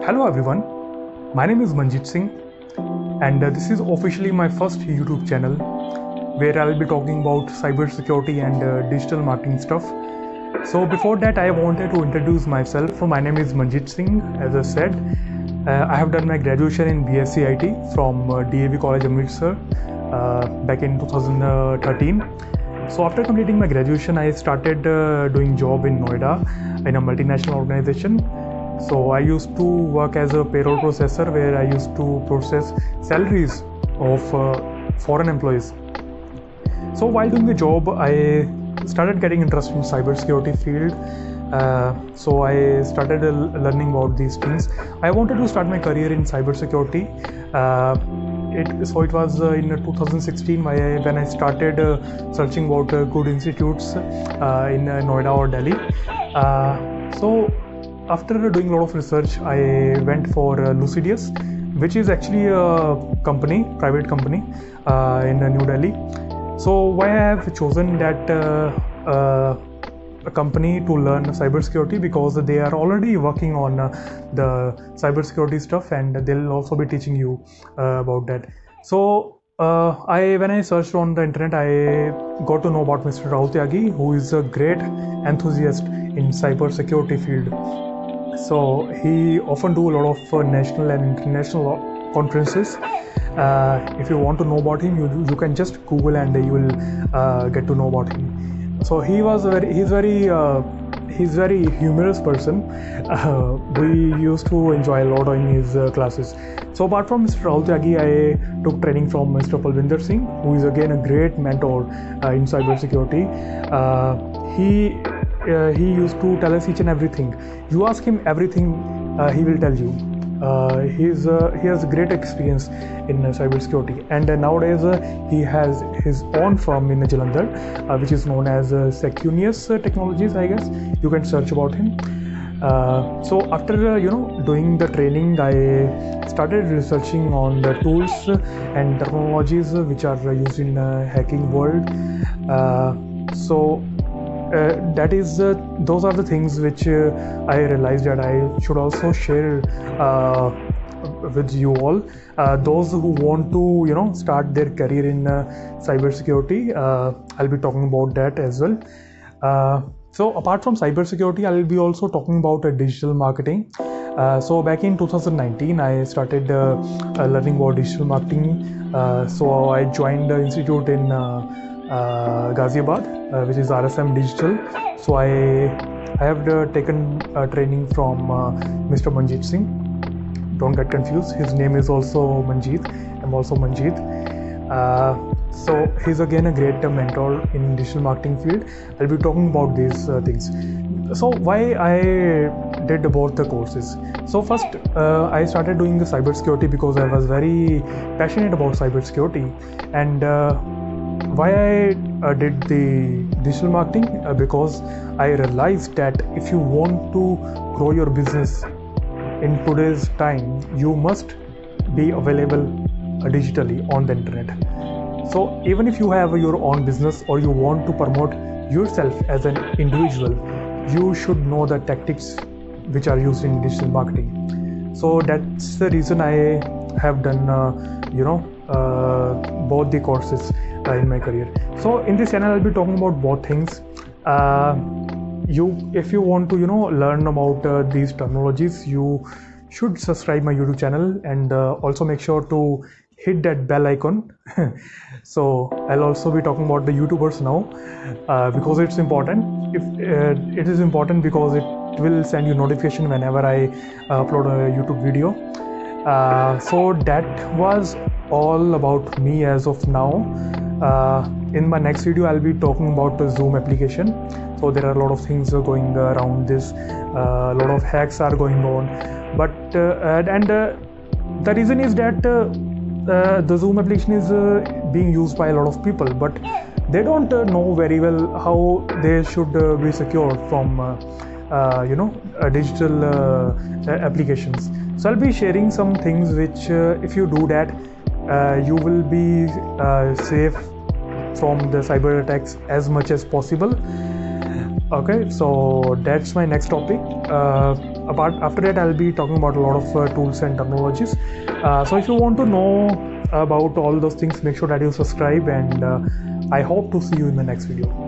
Hello everyone, my name is Manjeet Singh and this is officially my first YouTube channel where I'll be talking about cybersecurity and digital marketing stuff. So before that I wanted to introduce myself. So my name is Manjeet Singh, as I said. I have done my graduation in BSc IT from DAV College Amritsar back in 2013. So after completing my graduation I started doing job in Noida in a multinational organization. So I used to work as a payroll processor where I used to process salaries of foreign employees. So while doing the job, I started getting interested in cybersecurity field. So I started learning about these things. I wanted to start my career in cybersecurity. It was in 2016 when I started searching about good institutes in Noida or Delhi. So after doing a lot of research, I went for Lucidius, which is actually a private company in New Delhi. So why I have chosen that a company to learn cybersecurity, because they are already working on the cybersecurity stuff and they'll also be teaching you about that. So when I searched on the internet, I got to know about Mr. Rahul Tyagi, who is a great enthusiast in cybersecurity field. So he often do a lot of national and international conferences. If you want to know about him, you can just Google and you will get to know about him. So he's very humorous person. We used to enjoy a lot in his classes. So apart from Mr. Rahul Tyagi, I took training from Mr. Palvinder Singh, who is again a great mentor in cybersecurity. He used to tell us each and everything. You ask him everything, he will tell you. He has great experience in cybersecurity, and nowadays he has his own firm in Jalandhar, which is known as Secunius Technologies. I guess you can search about him. So after doing the training, I started researching on the tools and technologies which are used in hacking world. Those are the things which I realized that I should also share with you all. Those who want to start their career in cybersecurity, I'll be talking about that as well. So apart from cybersecurity, I'll be also talking about digital marketing. So back in 2019, I started learning about digital marketing. So I joined the institute in Ghaziabad, which is RSM Digital. So I have taken training from Mr. Manjeet Singh. Don't get confused, his name is also Manjeet. I'm also Manjeet. So he's again a great mentor in digital marketing field. I'll be talking about these things. So why I did both the courses. So first I started doing the cybersecurity because I was very passionate about cybersecurity. And why I did the digital marketing? Because I realized that if you want to grow your business in today's time, you must be available digitally on the internet. So even if you have your own business or you want to promote yourself as an individual, you should know the tactics which are used in digital marketing. So that's the reason I have done both the courses in my career. So in this channel I'll be talking about both things. If you want to learn about these technologies, you should subscribe my YouTube channel and also make sure to hit that bell icon. So I'll also be talking about the YouTubers now because it's important. It is important because it will send you notification whenever I upload a YouTube video. So that was all about me as of now. In my next video I'll be talking about the Zoom application. So there are a lot of things going around this, a lot of hacks are going on, but the reason is that the Zoom application is being used by a lot of people, but they don't know very well how they should be secured from digital applications. So I'll be sharing some things which if you do that, you will be safe from the cyber attacks as much as possible. Okay, so that's my next topic. after that I'll be talking about a lot of tools and technologies. So if you want to know about all those things, make sure that you subscribe, and I hope to see you in the next video.